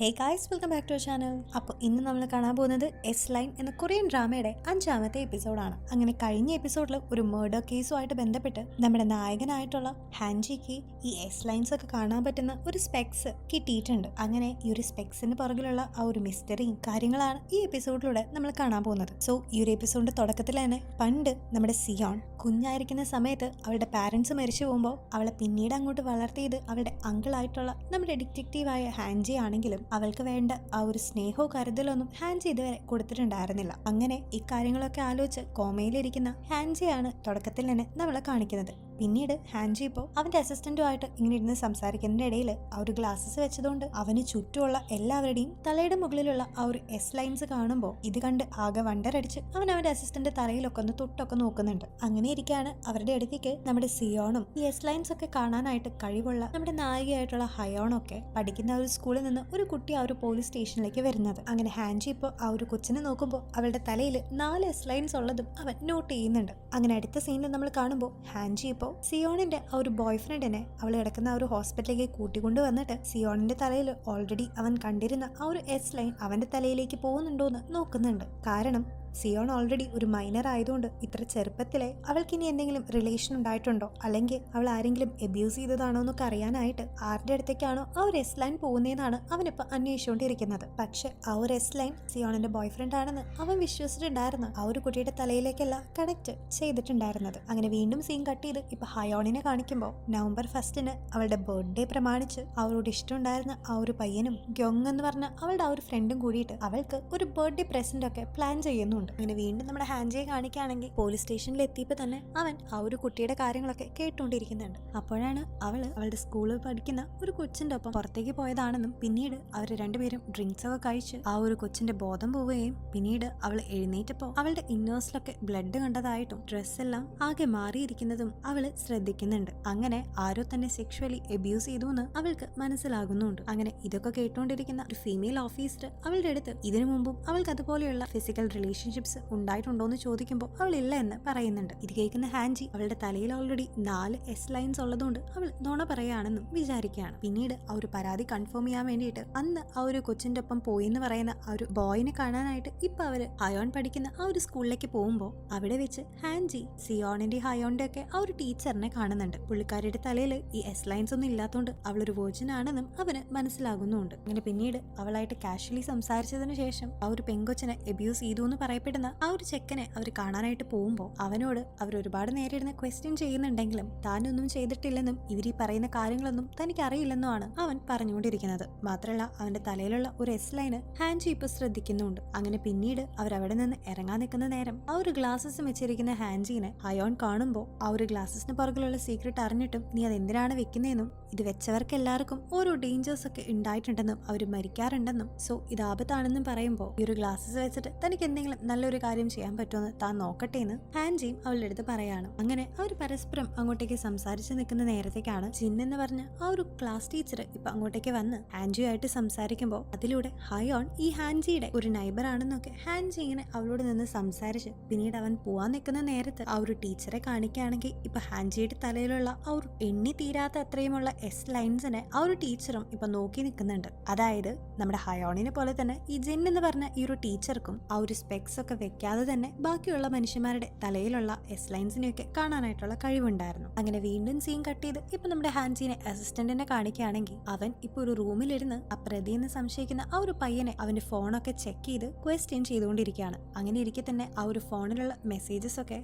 Hey guys, welcome back to channel. അപ്പോൾ ഇന്ന് നമ്മൾ കാണാൻ പോകുന്നത് എസ് ലൈൻ എന്ന കൊറിയൻ ഡ്രാമയുടെ 5ാമത്തെ എപ്പിസോഡാണ്. അങ്ങനെ കഴിഞ്ഞ എപ്പിസോഡിൽ ഒരു മർഡർ കേസുമായിട്ട് ബന്ധപ്പെട്ട് നമ്മുടെ നായകനായിട്ടുള്ള ഹാൻജിക്ക് ഈ എസ് ലൈൻസ് ഒക്കെ കാണാൻ പറ്റുന്ന ഒരു സ്പെക്സ് കിട്ടിയിട്ടുണ്ട്. അങ്ങനെ ഈ ഒരു സ്പെക്സിന് പുറകിലുള്ള ആ ഒരു മിസ്റ്ററിയും കാര്യങ്ങളാണ് ഈ എപ്പിസോഡിലൂടെ നമ്മൾ കാണാൻ പോകുന്നത്. സോ ഈ ഒരു എപ്പിസോഡിന്റെ തുടക്കത്തിൽ തന്നെ പണ്ട് നമ്മുടെ സിയോൺ കുഞ്ഞായിരിക്കുന്ന സമയത്ത് അവളുടെ പാരന്റ്സ് മരിച്ചു പോകുമ്പോൾ അവളെ പിന്നീട് അങ്ങോട്ട് വളർത്തിയത് അവളുടെ അങ്കിളായിട്ടുള്ള നമ്മുടെ ഡിറ്റക്റ്റീവായ ഹാൻജി ആണെങ്കിലും അവൾക്ക് വേണ്ട ആ ഒരു സ്നേഹവും കരുതലൊന്നും ഹാൻജി ഇതുവരെ കൊടുത്തിട്ടുണ്ടായിരുന്നില്ല. അങ്ങനെ ഇക്കാര്യങ്ങളൊക്കെ ആലോചിച്ച് കോമയിലിരിക്കുന്ന ഹാൻജിയാണ് തുടക്കത്തിൽ തന്നെ നമ്മളെ കാണിക്കുന്നത്. പിന്നീട് ഹാൻജി ഇപ്പോൾ അവന്റെ അസിസ്റ്റന്റുമായിട്ട് ഇങ്ങനെ ഇരുന്ന് സംസാരിക്കുന്നതിന്റെ ഇടയിൽ ആ ഒരു ഗ്ലാസസ് വെച്ചതുകൊണ്ട് അവന് ചുറ്റുമുള്ള എല്ലാവരുടെയും തലയുടെ മുകളിലുള്ള ആ ഒരു എസ് ലൈൻസ് കാണുമ്പോൾ ഇത് കണ്ട് ആകെ വണ്ടറടിച്ച് അവൻ അവന്റെ അസിസ്റ്റന്റ് തലയിലൊക്കെ ഒന്ന് തൊട്ടൊക്കെ നോക്കുന്നുണ്ട്. അങ്ങനെ ഇരിക്കുകയാണ് അവരുടെ അടുത്തേക്ക് നമ്മുടെ സിയോണും ഈ എസ് ലൈൻസ് ഒക്കെ കാണാനായിട്ട് കഴിവുള്ള നമ്മുടെ നായികയായിട്ടുള്ള ഹയോണൊക്കെ പഠിക്കുന്ന ഒരു സ്കൂളിൽ നിന്ന് ഒരു കുട്ടി ആ ഒരു പോലീസ് സ്റ്റേഷനിലേക്ക് വരുന്നത്. അങ്ങനെ ഹാൻജി ഇപ്പോൾ ആ ഒരു കൊച്ചിനെ നോക്കുമ്പോൾ അവളുടെ തലയിൽ 4 എസ് ലൈൻസ് ഉള്ളതും അവൻ നോട്ട് ചെയ്യുന്നുണ്ട്. അങ്ങനെ അടുത്ത സീനിൽ നമ്മൾ കാണുമ്പോൾ ഹാൻജി ഇപ്പോൾ സിയോണിന്റെ ആ ഒരു ബോയ് ഫ്രണ്ടിനെ അവൾ കിടക്കുന്ന ആ ഒരു ഹോസ്പിറ്റലിലേക്ക് കൂട്ടിക്കൊണ്ടു വന്നിട്ട് സിയോണിന്റെ തലയിൽ ഓൾറെഡി അവൻ കണ്ടിരുന്ന ആ ഒരു എസ് ലൈൻ അവന്റെ തലയിലേക്ക് പോകുന്നുണ്ടോന്ന് നോക്കുന്നുണ്ട്. കാരണം സിയോൺ ഓൾറെഡി ഒരു മൈനർ ആയതുകൊണ്ട് ഇത്ര ചെറുപ്പത്തിലെ അവൾക്ക് ഇനി എന്തെങ്കിലും റിലേഷൻ ഉണ്ടായിട്ടുണ്ടോ, അല്ലെങ്കിൽ അവൾ ആരെങ്കിലും അബ്യൂസ് ചെയ്തതാണോ എന്നൊക്കെ അറിയാനായിട്ട് ആരുടെ അടുത്തേക്കാണോ ആ ഒരു എസ് ലൈൻ പോകുന്നതെന്നാണ് അവനിപ്പോൾ അന്വേഷിച്ചുകൊണ്ടിരിക്കുന്നത്. പക്ഷെ ആ ഒരു എസ് ലൈൻ സിയോണിന്റെ ബോയ് ഫ്രണ്ട് ആണെന്ന് അവൻ വിശ്വസിച്ചിട്ടുണ്ടായിരുന്നു. ആ ഒരു കുട്ടിയുടെ തലയിലേക്കല്ല കണക്ട് ചെയ്തിട്ടുണ്ടായിരുന്നത്. അങ്ങനെ വീണ്ടും സീൻ കട്ട് ചെയ്ത് ഇപ്പൊ ഹയോണിനെ കാണിക്കുമ്പോൾ നവംബർ 1 അവളുടെ ബർത്ത്ഡേ പ്രമാണിച്ച് അവളോട് ഇഷ്ടമുണ്ടായിരുന്ന ആ ഒരു പയ്യനും ഗ്യോങ് എന്ന് പറഞ്ഞ അവളുടെ ആ ഒരു ഫ്രണ്ടും കൂടിയിട്ട് അവൾക്ക് ഒരു ബർത്ത്ഡേ പ്രസന്റ് ഒക്കെ പ്ലാൻ ചെയ്യുന്നു. അങ്ങനെ വീണ്ടും നമ്മുടെ ഹാൻജിയെ കാണിക്കുകയാണെങ്കിൽ പോലീസ് സ്റ്റേഷനിൽ എത്തിയപ്പോൾ തന്നെ അവൻ ആ ഒരു കുട്ടിയുടെ കാര്യങ്ങളൊക്കെ കേട്ടുകൊണ്ടിരിക്കുന്നുണ്ട്. അപ്പോഴാണ് അവളുടെ സ്കൂളിൽ പഠിക്കുന്ന ഒരു കൊച്ചിന്റെ ഒപ്പം പുറത്തേക്ക് പോയതാണെന്നും പിന്നീട് അവർ രണ്ടുപേരും ഡ്രിങ്ക്സ് ഒക്കെ കഴിച്ച് ആ ഒരു കൊച്ചിന്റെ ബോധം പോവുകയും പിന്നീട് അവൾ എഴുന്നേറ്റപ്പോൾ അവളുടെ ഇന്നേഴ്സിലൊക്കെ ബ്ലഡ് കണ്ടതായിട്ടും ഡ്രസ്സെല്ലാം ആകെ മാറിയിരിക്കുന്നതും അവള് ശ്രദ്ധിക്കുന്നുണ്ട്. അങ്ങനെ ആരോ തന്നെ സെക്ഷുവലി അബ്യൂസ് ചെയ്തു എന്ന് അവൾക്ക് മനസ്സിലാകുന്നുണ്ട്. അങ്ങനെ ഇതൊക്കെ കേട്ടുകൊണ്ടിരിക്കുന്ന ഒരു ഫീമെയിൽ ഓഫീസർ അവളുടെ അടുത്ത് ഇതിനു മുമ്പും അവൾക്ക് അതുപോലെയുള്ള ഫിസിക്കൽ റിലേഷൻഷിപ്സ് ഉണ്ടായിട്ടുണ്ടോന്ന് ചോദിക്കുമ്പോൾ അവൾ ഇല്ല എന്ന് പറയുന്നുണ്ട്. ഇത് കേൾക്കുന്ന ഹാൻജി അവളുടെ തലയിൽ ഓൾറെഡി 4 എസ് ലൈൻസ് ഉള്ളതുകൊണ്ട് അവൾ നുണ പറയുകയാണെന്നും വിചാരിക്കുകയാണ്. പിന്നീട് ആ ഒരു പരാതി കൺഫേം ചെയ്യാൻ വേണ്ടിയിട്ട് അന്ന് ആ ഒരു കൊച്ചിന്റെ ഒപ്പം പോയി എന്ന് പറയുന്ന ആ ഒരു ബോയിനെ കാണാനായിട്ട് ഇപ്പൊ അവര് ഹയോൺ പഠിക്കുന്ന ആ ഒരു സ്കൂളിലേക്ക് പോകുമ്പോൾ അവിടെ വെച്ച് ഹാൻജി സിയോണിന്റെ ഹയോണിന്റെ ഒക്കെ ആ ഒരു ടീച്ചറിനെ കാണുന്നുണ്ട്. പുള്ളിക്കാരിയുടെ തലയിൽ ഈ എസ് ലൈൻസ് ഒന്നും ഇല്ലാത്തതുകൊണ്ട് അവളൊരു വെർജിൻ ആണെന്നും അവന് മനസ്സിലാകുന്നുണ്ട്. അങ്ങനെ പിന്നീട് അവളായിട്ട് കാഷ്വലി സംസാരിച്ചതിന് ശേഷം ആ ഒരു പെങ്കൊച്ചിനെ അബ്യൂസ് ചെയ്തു എന്ന് പറയപ്പെടുന്ന ആ ഒരു ചെക്കനെ അവർ കാണാനായിട്ട് പോകുമ്പോൾ അവനോട് അവർ ഒരുപാട് നേരെ ഇരുന്ന് ക്വസ്റ്റ്യൻ ചെയ്യുന്നുണ്ടെങ്കിലും താനൊന്നും ചെയ്തിട്ടില്ലെന്നും ഇവർ ഈ പറയുന്ന കാര്യങ്ങളൊന്നും തനിക്ക് അറിയില്ലെന്നുമാണ് അവൻ പറഞ്ഞുകൊണ്ടിരിക്കുന്നത്. മാത്രമല്ല അവന്റെ തലയിലുള്ള ഒരു എസ് ലൈന് ഹാൻജി ഇപ്പൊ ശ്രദ്ധിക്കുന്നുണ്ട്. അങ്ങനെ പിന്നീട് അവരവിടെ നിന്ന് ഇറങ്ങാൻ നിൽക്കുന്ന നേരം ആ ഒരു ഗ്ലാസസ് വെച്ചിരിക്കുന്ന ഹാൻജിനെ ഹയോൺ കാണുമ്പോൾ ആ ഒരു ഗ്ലാസസിന് പുറകിലുള്ള സീക്രട്ട് അറിഞ്ഞിട്ടും നീ അത് എന്തിനാണ് വെക്കുന്നതെന്നും ഇത് വെച്ചവർക്ക് എല്ലാവർക്കും ഓരോ ഡേഞ്ചേഴ്സ് ഒക്കെ ഉണ്ടായിട്ടുണ്ടെന്നും അവർ മരിക്കാറുണ്ടെന്നും സോ ഇത് ആപത്താണെന്നും പറയുമ്പോൾ ഈ ഒരു ഗ്ലാസസ് വെച്ചിട്ട് തനിക്ക് എന്തെങ്കിലും നല്ലൊരു കാര്യം ചെയ്യാൻ പറ്റുമെന്ന് താൻ നോക്കട്ടെ എന്ന് ഹാൻജിയും അവളുടെ അടുത്ത് പറയാണ്. അങ്ങനെ അവർ പരസ്പരം അങ്ങോട്ടേക്ക് സംസാരിച്ച് നിൽക്കുന്ന നേരത്തേക്കാണ് ജിൻ എന്ന് പറഞ്ഞ ആ ഒരു ക്ലാസ് ടീച്ചർ ഇപ്പൊ അങ്ങോട്ടേക്ക് വന്ന് ഹാൻജിയുമായിട്ട് സംസാരിക്കുമ്പോൾ അതിലൂടെ ഹയോൺ ഈ ഹാൻജിയുടെ ഒരു നൈബർ ആണെന്നൊക്കെ ഹാൻജി ഇങ്ങനെ അവളോട് നിന്ന് സംസാരിച്ച് പിന്നീട് അവൻ പോവാൻ നിൽക്കുന്ന നേരത്ത് ആ ഒരു ടീച്ചറെ കാണിക്കുകയാണെങ്കിൽ ഇപ്പൊ ഹാൻജിയുടെ തലയിലുള്ള ആ ഒരു എണ്ണി തീരാത്ത അത്രയുമുള്ള എസ് ലൈൻസിനെ ആ ഒരു ടീച്ചറും ഇപ്പൊ നോക്കി നിൽക്കുന്നുണ്ട്. അതായത് നമ്മുടെ ഹയോണിനെ പോലെ തന്നെ ഈ ജിൻ എന്ന് പറഞ്ഞ ഈ ഒരു ടീച്ചർക്കും ആ ഒരു സ്പെക്സ് ഒക്കെ വെക്കാതെ തന്നെ ബാക്കിയുള്ള മനുഷ്യന്മാരുടെ തലയിലുള്ള എസ് ലൈൻസിനെയൊക്കെ കാണാനായിട്ടുള്ള കഴിവുണ്ടായിരുന്നു. അങ്ങനെ വീണ്ടും സീൻ കട്ട് ചെയ്ത് ഇപ്പൊ നമ്മുടെ ഹാൻജിനെ അസിസ്റ്റന്റിനെ കാണിക്കുകയാണെങ്കിൽ അവൻ ഇപ്പൊ ഒരു റൂമിലിരുന്ന് ആ പ്രതി എന്ന് സംശയിക്കുന്ന ആ ഒരു പയ്യനെ അവന്റെ ഫോണൊക്കെ ചെക്ക് ചെയ്ത് ക്വസ്റ്റ്യൻ ചെയ്തുകൊണ്ടിരിക്കുകയാണ്. അങ്ങനെ ഇരിക്കെ തന്നെ ആ ഒരു ഫോണിലുള്ള മെസ്സേജസ് ഒക്കെ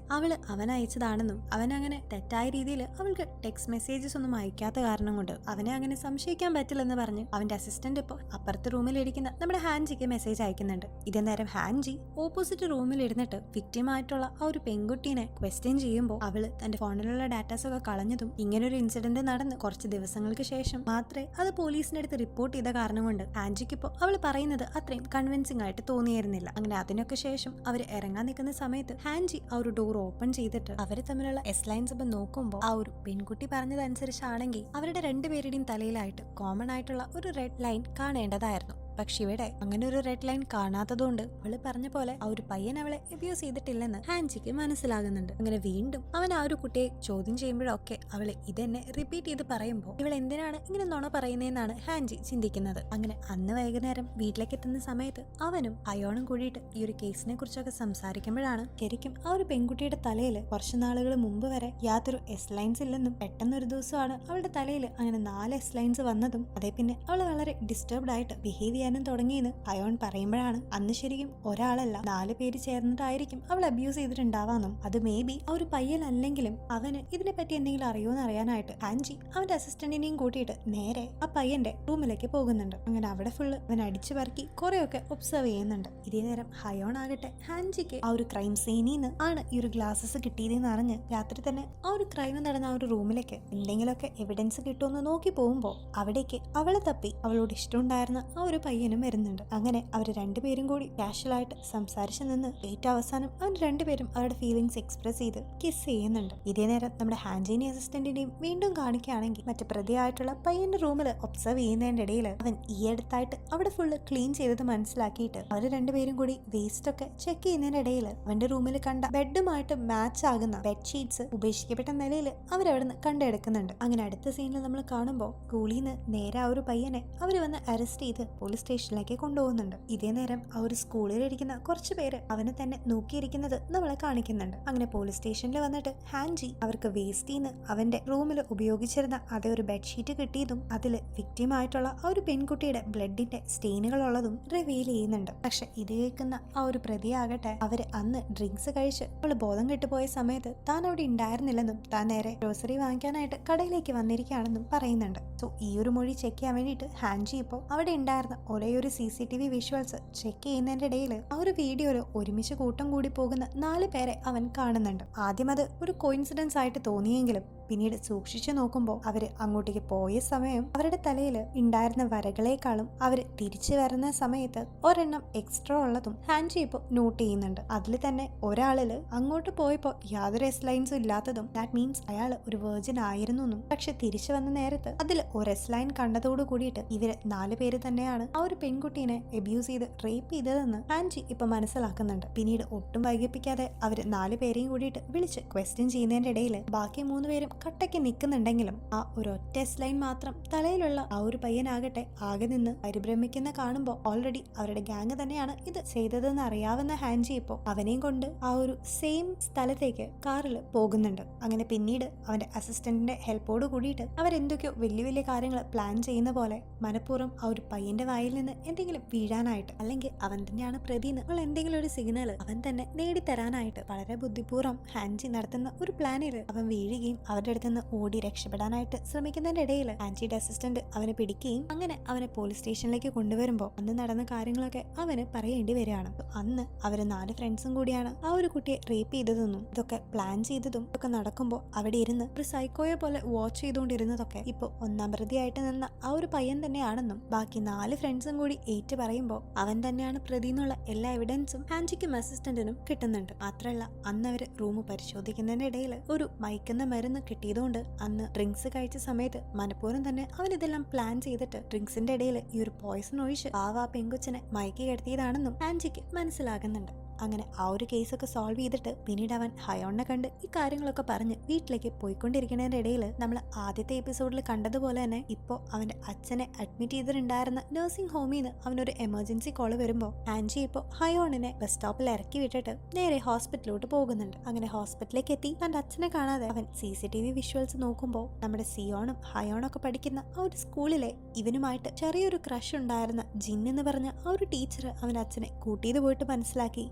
അവൻ അയച്ചതാണെന്നും അവൻ അങ്ങനെ തെറ്റായ രീതിയിൽ അവൾക്ക് ടെക്സ്റ്റ് മെസ്സേജസ് ഒന്നും അയക്കാത്ത കാരണം കൊണ്ട് അവനെ അങ്ങനെ സംശയിക്കാൻ പറ്റില്ലെന്ന് പറഞ്ഞ് അവന്റെ അസിസ്റ്റന്റ് ഇപ്പോൾ അപ്പുറത്തെ റൂമിലിരിക്കുന്ന നമ്മുടെ ഹാൻജിക്ക് മെസ്സേജ് അയക്കുന്നുണ്ട്. ഇതേ നേരം ഹാൻജി ഓപ്പോസിറ്റ് റൂമിൽ ഇരുന്നിട്ട് വിക്ടിം ആയിട്ടുള്ള ആ ഒരു പെൺകുട്ടീനെ ക്വസ്റ്റ്യൻ ചെയ്യുമ്പോൾ അവള് തന്റെ ഫോണിലുള്ള ഡാറ്റാസ് ഒക്കെ കളഞ്ഞതും ഇങ്ങനൊരു ഇൻസിഡന്റ് നടന്ന് കുറച്ച് ദിവസങ്ങൾക്ക് ശേഷം മാത്രമേ അത് പോലീസിന്റെ അടുത്ത് റിപ്പോർട്ട് ചെയ്ത കാരണം കൊണ്ട് ഹാൻജിക്ക് ഇപ്പോൾ അവൾ പറയുന്നത് അത്രയും കൺവിൻസിംഗ് ആയിട്ട് തോന്നിയിരുന്നില്ല. അങ്ങനെ അതിനൊക്കെ ശേഷം അവർ ഇറങ്ങാൻ നിൽക്കുന്ന സമയത്ത് ഹാൻജി ആ ഒരു ഡോർ ഓപ്പൺ ചെയ്തിട്ട് അവർ തമ്മിലുള്ള എസ് ലൈൻസ് ഇപ്പം നോക്കുമ്പോൾ ആ ഒരു പെൺകുട്ടി പറഞ്ഞതനുസരിച്ചാണെങ്കിൽ അവരുടെ രണ്ടുപേരുടെയും തലയിലായിട്ട് കോമൺ ആയിട്ടുള്ള ഒരു റെഡ് ലൈൻ കാണേണ്ടതായിരുന്നു. പക്ഷെ ഇവിടെ അങ്ങനെ ഒരു റെഡ് ലൈൻ കാണാത്തതുകൊണ്ട് അവള് പറഞ്ഞ പോലെ ആ ഒരു പയ്യൻ അവളെ അബ്യൂസ് ചെയ്തിട്ടില്ലെന്ന് ഹാൻജിക്ക് മനസ്സിലാകുന്നുണ്ട്. അങ്ങനെ വീണ്ടും അവൻ ആ ഒരു കുട്ടിയെ ചോദ്യം ചെയ്യുമ്പോഴൊക്കെ അവള് ഇതെന്നെ റിപ്പീറ്റ് ചെയ്ത് പറയുമ്പോൾ ഇവൾ എന്തിനാണ് ഇങ്ങനെ നുണ പറയുന്നതെന്നാണ് ഹാൻജി ചിന്തിക്കുന്നത്. അങ്ങനെ അന്ന് വൈകുന്നേരം വീട്ടിലേക്ക് എത്തുന്ന സമയത്ത് അവനും ഹയോണും കൂടിയിട്ട് ഈ ഒരു കേസിനെ കുറിച്ചൊക്കെ സംസാരിക്കുമ്പോഴാണ് ശരിക്കും ആ ഒരു പെൺകുട്ടിയുടെ തലയിൽ കുറച്ചു നാളുകൾ മുമ്പ് വരെ യാതൊരു എസ് ലൈൻസ് ഇല്ലെന്നും പെട്ടെന്നൊരു ദിവസമാണ് അവളുടെ തലയിൽ അങ്ങനെ 4 എസ് ലൈൻസ് വന്നതും അതേ പിന്നെ അവൾ വളരെ ഡിസ്റ്റർബ്ഡ് ആയിട്ട് ബിഹേവ് ചെയ്യാനും തുടങ്ങിയെന്ന് ഹയോൺ പറയുമ്പോഴാണ് അന്ന് ശരിക്കും ഒരാളല്ല 4 പേര് ചേർന്നിട്ടായിരിക്കും അവൾ അബ്യൂസ് ചെയ്തിട്ടുണ്ടാവാന്നും അത് മേ ബി ആ ഒരു പയ്യനല്ലെങ്കിലും അവന് ഇതിനെപ്പറ്റി എന്തെങ്കിലും അറിയുമെന്ന് അറിയാനായിട്ട് ഹാൻജി അവന്റെ അസിസ്റ്റന്റിനെയും കൂട്ടിയിട്ട് നേരെ ആ പയ്യന്റെ റൂമിലേക്ക് പോകുന്നുണ്ട്. അങ്ങനെ അവിടെ ഫുള്ള് അവൻ അടിച്ചു പറക്കി കുറെയൊക്കെ ഒബ്സർവ് ചെയ്യുന്നുണ്ട്. ഇതേ നേരം ഹയോൺ ആകട്ടെ ഹാൻജിക്ക് ആ ഒരു ക്രൈം സീനിന്ന് ആണ് ഈ ഒരു ഗ്ലാസസ് കിട്ടിയതെന്ന് അറിഞ്ഞ് രാത്രി തന്നെ ആ ഒരു ക്രൈം നടന്ന ആ ഒരു റൂമിലേക്ക് എന്തെങ്കിലുമൊക്കെ എവിഡൻസ് കിട്ടുമെന്ന് നോക്കി പോകുമ്പോൾ അവിടേക്ക് അവളെ തപ്പി അവളോട് ഇഷ്ടമുണ്ടായിരുന്ന ആ ഒരു പയ്യനും വരുന്നുണ്ട്. അങ്ങനെ അവർ രണ്ടുപേരും കൂടി കാഷ്വൽ ആയിട്ട് സംസാരിച്ചു നിന്ന് ഏറ്റവും അവസാനം അവർ രണ്ടുപേരും അവരുടെ ഫീലിംഗ്സ് എക്സ്പ്രസ് ചെയ്ത് കിസ് ചെയ്യുന്നുണ്ട്. ഇതേ നേരം നമ്മുടെ ഹാൻജിനി അസിസ്റ്റന്റിനെയും വീണ്ടും കാണിക്കുകയാണെങ്കിൽ മറ്റു പ്രതിയായിട്ടുള്ള പയ്യന്റെ റൂമിൽ ഒബ്സർവ് ചെയ്യുന്നതിന്റെ ഇടയിൽ അവൻ ഈ അടുത്തായിട്ട് അവിടെ ഫുള്ള് ക്ലീൻ ചെയ്തത് മനസ്സിലാക്കിയിട്ട് അവർ രണ്ടുപേരും കൂടി വേസ്റ്റ് ഒക്കെ ചെക്ക് ചെയ്യുന്നതിന്റെ ഇടയിൽ അവന്റെ റൂമിൽ കണ്ട ബെഡുമായിട്ട് മാച്ച് ആകുന്ന ബെഡ്ഷീറ്റ്സ് ഉപേക്ഷിക്കപ്പെട്ട നിലയിൽ അവരവിടുന്ന് കണ്ടെടുക്കുന്നുണ്ട്. അങ്ങനെ അടുത്ത സീനിൽ നമ്മൾ കാണുമ്പോൾ സ്കൂളിൽ നിന്ന് നേരെ ആ ഒരു പയ്യനെ അവർ വന്ന് അറസ്റ്റ് ചെയ്ത് പോലീസ് സ്റ്റേഷനിലേക്ക് കൊണ്ടുപോകുന്നുണ്ട്. ഇതേ നേരം ആ ഒരു സ്കൂളിലിരിക്കുന്ന കുറച്ചു പേര് അവനെ തന്നെ നോക്കിയിരിക്കുന്നത് നമ്മളെ കാണിക്കുന്നുണ്ട്. അങ്ങനെ പോലീസ് സ്റ്റേഷനിൽ വന്നിട്ട് ഹാൻജി അവർക്ക് വേസ്റ്റിന്ന് അവന്റെ റൂമിൽ ഉപയോഗിച്ചിരുന്ന അതേ ഒരു ബെഡ്ഷീറ്റ് കിട്ടിയതും അതിൽ വിക്ടിം ആയിട്ടുള്ള ആ ഒരു പെൺകുട്ടിയുടെ ബ്ലഡിന്റെ സ്റ്റെയിനുകൾ ഉള്ളതും റിവീൽ ചെയ്യുന്നുണ്ട്. പക്ഷെ ഇത് കേൾക്കുന്ന ആ ഒരു പ്രതിയാകട്ടെ അവര് അന്ന് ഡ്രിങ്ക്സ് കഴിച്ച് അവള് ബോധം കെട്ടുപോയ സമയത്ത് താൻ അവിടെ ഉണ്ടായിരുന്നില്ലെന്നും താൻ നേരെ ഗ്രോസറി വാങ്ങിക്കാനായിട്ട് കടയിലേക്ക് വന്നിരിക്കുകയാണെന്നും പറയുന്നുണ്ട്. സോ ഈ ഒരു മൊഴി ചെക്ക് ചെയ്യാൻ വേണ്ടിയിട്ട് ഹാൻജി ഇപ്പോൾ അവിടെ ഉണ്ടായിരുന്ന ഒരേ ഒരു CCTV വിഷ്വൽസ് ചെക്ക് ചെയ്യുന്നതിന്റെ ഇടയിൽ ആ ഒരു വീഡിയോയിൽ ഒരുമിച്ച് കൂട്ടം കൂടി പോകുന്ന 4 പേരെ അവൻ കാണുന്നുണ്ട്. ആദ്യം അത് ഒരു കോയിൻസിഡൻസ് ആയിട്ട് തോന്നിയെങ്കിലും പിന്നീട് സൂക്ഷിച്ചു നോക്കുമ്പോൾ അവര് അങ്ങോട്ടേക്ക് പോയ സമയം അവരുടെ തലയിൽ ഉണ്ടായിരുന്ന വരകളെക്കാളും അവര് തിരിച്ചു വരുന്ന സമയത്ത് ഒരെണ്ണം എക്സ്ട്രാ ഉള്ളതും ഹാൻജി ഇപ്പോൾ നോട്ട് ചെയ്യുന്നുണ്ട്. അതിൽ തന്നെ ഒരാളില് അങ്ങോട്ട് പോയപ്പോൾ യാതൊരു എസ് ലൈൻസും ഇല്ലാത്തതും ദാറ്റ് മീൻസ് അയാൾ ഒരു വെർജിൻ ആയിരുന്നു എന്നും പക്ഷെ തിരിച്ചു വന്ന നേരത്ത് അതിൽ ഒരു എസ് ലൈൻ കണ്ടതോട് കൂടിയിട്ട് ഇവര് 4 പേര് തന്നെയാണ് ആ ഒരു പെൺകുട്ടീനെ അബ്യൂസ് ചെയ്ത് റേപ്പ് ചെയ്തതെന്ന് ഹാൻജി ഇപ്പൊ മനസ്സിലാക്കുന്നുണ്ട്. പിന്നീട് ഒട്ടും വൈകിപ്പിക്കാതെ അവര് 4 പേരെയും കൂടിയിട്ട് വിളിച്ച് ക്വസ്റ്റ്യൻ ചെയ്യുന്നതിന്റെ ഇടയിൽ ബാക്കി 3 പേരും കട്ടയ്ക്ക് നിൽക്കുന്നുണ്ടെങ്കിലും ആ ഒരു ഒറ്റ എസ് ലൈൻ മാത്രം തലയിലുള്ള ആ ഒരു പയ്യനാകട്ടെ ആകെ നിന്ന് പരിഭ്രമിക്കുന്ന കാണുമ്പോൾ ഓൾറെഡി അവരുടെ ഗ്യാങ് തന്നെയാണ് ഇത് ചെയ്തതെന്ന് അറിയാവുന്ന ഹാൻജി ഇപ്പോൾ അവനെയും കൊണ്ട് ആ ഒരു സെയിം സ്ഥലത്തേക്ക് കാറിൽ പോകുന്നുണ്ട്. അങ്ങനെ പിന്നീട് അവന്റെ അസിസ്റ്റന്റിന്റെ ഹെൽപ്പോട് കൂടിയിട്ട് അവരെന്തൊക്കെയോ വലിയ വലിയ കാര്യങ്ങൾ പ്ലാൻ ചെയ്യുന്ന പോലെ മനഃപൂർവ്വം ആ ഒരു പയ്യന്റെ വായിൽ നിന്ന് എന്തെങ്കിലും വീഴാനായിട്ട് അല്ലെങ്കിൽ അവൻ തന്നെയാണ് പ്രതിന്ന് ഉള്ള എന്തെങ്കിലും ഒരു സിഗ്നൽ അവൻ തന്നെ നേടിത്തരാനായിട്ട് വളരെ ബുദ്ധിപൂർവ്വം ഹാൻജി നടത്തുന്ന ഒരു പ്ലാനിൽ അവൻ വീഴുകയും അവരുടെ അടുത്തുനിന്ന് ഓടി രക്ഷപ്പെടാനായിട്ട് ശ്രമിക്കുന്നതിന്റെ ഇടയിൽ ഹാൻജിയുടെ അസിസ്റ്റന്റ് അവനെ പിടിക്കുകയും അങ്ങനെ അവനെ പോലീസ് സ്റ്റേഷനിലേക്ക് കൊണ്ടുവരുമ്പോൾ അന്ന് നടന്ന കാര്യങ്ങളൊക്കെ അവന് പറയേണ്ടി വരികയാണ്. അന്ന് അവര് 4 ഫ്രണ്ട്സും കൂടിയാണ് ആ ഒരു കുട്ടിയെ റേപ്പ് ചെയ്തതെന്നും ഇതൊക്കെ പ്ലാൻ ചെയ്തതും ഇതൊക്കെ നടക്കുമ്പോൾ അവിടെ ഇരുന്ന് ഒരു സൈക്കോയെ പോലെ വാച്ച് ചെയ്തുകൊണ്ടിരുന്നതൊക്കെ ഇപ്പോൾ ഒന്നാം പ്രതിയായിട്ട് നിന്ന ആ ഒരു പയ്യൻ തന്നെയാണെന്നും ബാക്കി 4 ഫ്രണ്ട്സും കൂടി ഏറ്റു പറയുമ്പോൾ അവൻ തന്നെയാണ് പ്രതി എന്നുള്ള എല്ലാ എവിഡൻസും ഹാൻജിക്കും അസിസ്റ്റന്റിനും കിട്ടുന്നുണ്ട്. മാത്രമല്ല അന്ന് അവര് റൂം പരിശോധിക്കുന്നതിന്റെ ഇടയിൽ ഒരു മയക്കുന്ന മരുന്ന് കിട്ടിയതുകൊണ്ട് അന്ന് ഡ്രിങ്ക്സ് കഴിച്ച സമയത്ത് മനഃപൂർവ്വം തന്നെ അവൻ ഇതെല്ലാം പ്ലാൻ ചെയ്തിട്ട് ഡ്രിങ്ക്സിന്റെ ഇടയിൽ ഈ ഒരു പോയിസൺ ഒഴിച്ച് ആ പെങ്കൊച്ചിനെ മയക്കി കിടത്തിയതാണെന്നും ഹാൻജിക്ക് മനസ്സിലാകുന്നുണ്ട്. അങ്ങനെ ആ ഒരു കേസൊക്കെ സോൾവ് ചെയ്തിട്ട് പിന്നീട് അവൻ ഹയോണിനെ കണ്ട് ഈ കാര്യങ്ങളൊക്കെ പറഞ്ഞ് വീട്ടിലേക്ക് പോയിക്കൊണ്ടിരിക്കുന്നതിന്റെ ഇടയിൽ നമ്മൾ ആദ്യത്തെ എപ്പിസോഡിൽ കണ്ടതുപോലെ തന്നെ ഇപ്പോൾ അവന്റെ അച്ഛനെ അഡ്മിറ്റ് ചെയ്തിട്ടുണ്ടായിരുന്ന നഴ്സിംഗ് ഹോമിൽ നിന്ന് അവനൊരു എമർജൻസി കോള് വരുമ്പോൾ ആൻജി ഇപ്പോൾ ഹയോണിനെ ബസ് സ്റ്റോപ്പിൽ ഇറക്കി വിട്ടിട്ട് നേരെ ഹോസ്പിറ്റലിലോട്ട് പോകുന്നുണ്ട്. അങ്ങനെ ഹോസ്പിറ്റലിലേക്ക് എത്തി തന്റെ അച്ഛനെ കാണാതെ അവൻ CCTV വിഷ്വൽസ് നോക്കുമ്പോൾ നമ്മുടെ സിയോണും ഹയോണൊക്കെ പഠിക്കുന്ന ആ ഒരു സ്കൂളിലെ ഇവനുമായിട്ട് ചെറിയൊരു ക്രഷ് ഉണ്ടായിരുന്ന ജിൻ എന്ന് പറഞ്ഞ ആ ഒരു ടീച്ചർ അവൻ അച്ഛനെ കൂട്ടിയത് പോയിട്ട് മനസ്സിലാക്കി.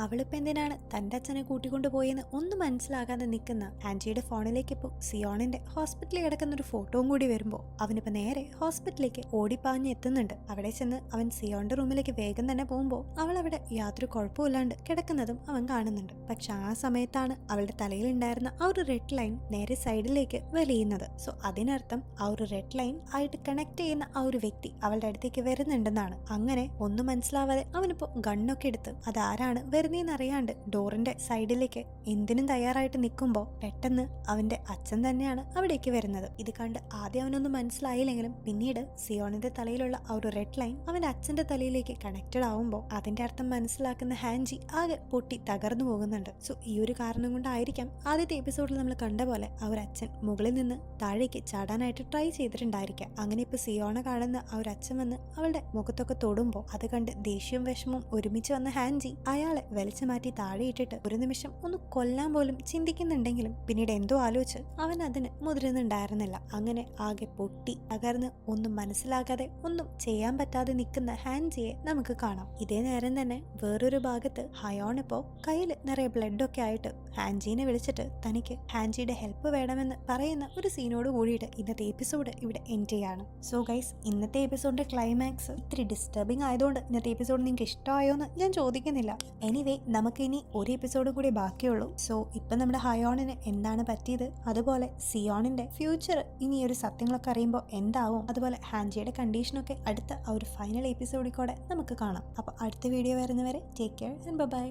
അവളിപ്പോൾ എന്തിനാണ് തൻ്റെ അച്ഛനെ കൂട്ടിക്കൊണ്ടുപോയെന്ന് ഒന്നും മനസ്സിലാകാതെ നിൽക്കുന്ന ആൻജിയുടെ ഫോണിലേക്ക് ഇപ്പോൾ സിയോണിന്റെ ഹോസ്പിറ്റലിൽ കിടക്കുന്ന ഒരു ഫോട്ടോയും കൂടി വരുമ്പോൾ അവനിപ്പോൾ നേരെ ഹോസ്പിറ്റലിലേക്ക് ഓടിപ്പാഞ്ഞ് എത്തുന്നുണ്ട്. അവിടെ ചെന്ന് അവൻ സിയോണിന്റെ റൂമിലേക്ക് വേഗം തന്നെ പോകുമ്പോൾ അവൾ അവിടെ യാതൊരു കുഴപ്പമില്ലാണ്ട് കിടക്കുന്നതും അവൻ കാണുന്നുണ്ട്. പക്ഷെ ആ സമയത്താണ് അവളുടെ തലയിലുണ്ടായിരുന്ന ആ ഒരു റെഡ് ലൈൻ നേരെ സൈഡിലേക്ക് വലിയുന്നത്. സോ അതിനർത്ഥം ആ ഒരു റെഡ് ലൈൻ ആയിട്ട് കണക്ട് ചെയ്യുന്ന ആ ഒരു വ്യക്തി അവളുടെ അടുത്തേക്ക് വരുന്നുണ്ടെന്നാണ്. അങ്ങനെ ഒന്നും മനസ്സിലാവാതെ അവനിപ്പോൾ ഗണ്ണൊക്കെ എടുത്ത് അതാരാണ് വെറുതെ വരുന്നേന്നറിയാണ്ട് ഡോറിന്റെ സൈഡിലേക്ക് എന്തിനും തയ്യാറായിട്ട് നിൽക്കുമ്പോൾ പെട്ടെന്ന് അവന്റെ അച്ഛൻ തന്നെയാണ് അവിടേക്ക് വരുന്നത്. ഇത് കണ്ട് ആദ്യം അവനൊന്നും മനസ്സിലായില്ലെങ്കിലും പിന്നീട് സിയോണിന്റെ തലയിലുള്ള ആ ഒരു റെഡ് ലൈൻ അവന്റെ അച്ഛന്റെ തലയിലേക്ക് കണക്റ്റഡ് ആവുമ്പോൾ അതിന്റെ അർത്ഥം മനസ്സിലാക്കുന്ന ഹാൻജി ആകെ പൊട്ടി തകർന്നു പോകുന്നുണ്ട്. സോ ഈ ഒരു കാരണം കൊണ്ടായിരിക്കാം ആദ്യത്തെ എപ്പിസോഡിൽ നമ്മൾ കണ്ട പോലെ ആ ഒരു അച്ഛൻ മുകളിൽ നിന്ന് താഴേക്ക് ചാടാനായിട്ട് ട്രൈ ചെയ്തിട്ടുണ്ടായിരിക്കാം. അങ്ങനെ ഇപ്പൊ സിയോണ കാണുന്ന ആ ഒരു അച്ഛൻ വന്ന് അവളുടെ മുഖത്തൊക്കെ തൊടുമ്പോൾ അത് കണ്ട് ദേഷ്യവും വിഷമവും ഒരുമിച്ച് വന്ന ഹാൻജി അയാളെ വലിച്ചു മാറ്റി താഴെ ഇട്ടിട്ട് ഒരു നിമിഷം ഒന്ന് കൊല്ലാൻ പോലും ചിന്തിക്കുന്നുണ്ടെങ്കിലും പിന്നീട് എന്തോ ആലോചിച്ച് അവൻ അതിന് മുതിരുന്നുണ്ടായിരുന്നില്ല. അങ്ങനെ ആകെ പൊട്ടി തകർന്ന് ഒന്നും മനസ്സിലാകാതെ ഒന്നും ചെയ്യാൻ പറ്റാതെ നിൽക്കുന്ന ഹാൻജിയെ നമുക്ക് കാണാം. ഇതേ നേരം തന്നെ വേറൊരു ഭാഗത്ത് ഹയോൺ ഇപ്പോ കയ്യിൽ നിറയെ ബ്ലഡൊക്കെ ആയിട്ട് ഹാൻജീനെ വിളിച്ചിട്ട് തനിക്ക് ഹാൻജിയുടെ ഹെൽപ്പ് വേണമെന്ന് പറയുന്ന ഒരു സീനോട് കൂടിയിട്ട് ഇന്നത്തെ എപ്പിസോഡ് ഇവിടെ എൻഡ് ചെയ്യാണ്. സോ ഗൈസ്, ഇന്നത്തെ എപ്പിസോഡിന്റെ ക്ലൈമാക്സ് ഇത്തിരി ഡിസ്റ്റർബിംഗ് ആയതുകൊണ്ട് ഇന്നത്തെ എപ്പിസോഡ് നിങ്ങൾക്ക് ഇഷ്ടമായോ എന്ന് ഞാൻ ചോദിക്കുന്നില്ല. എനിവേ, നമുക്ക് ഇനി ഒരു എപ്പിസോഡ് കൂടി ബാക്കിയുള്ളൂ. സോ ഇപ്പൊ നമ്മുടെ ഹയോണിന് എന്താണ് പറ്റിയത്, അതുപോലെ സിയോണിന്റെ ഫ്യൂച്ചർ ഇനി ഒരു സത്യങ്ങളൊക്കെ അറിയുമ്പോൾ എന്താവും, അതുപോലെ ഹാൻജിയുടെ കണ്ടീഷനൊക്കെ അടുത്ത ആ ഒരു ഫൈനൽ എപ്പിസോഡിൽ കൂടെ നമുക്ക് കാണാം. അപ്പോൾ അടുത്ത വീഡിയോ വരുന്നവരെ ടേക്ക് കെയർ ആൻഡ് ബൈ.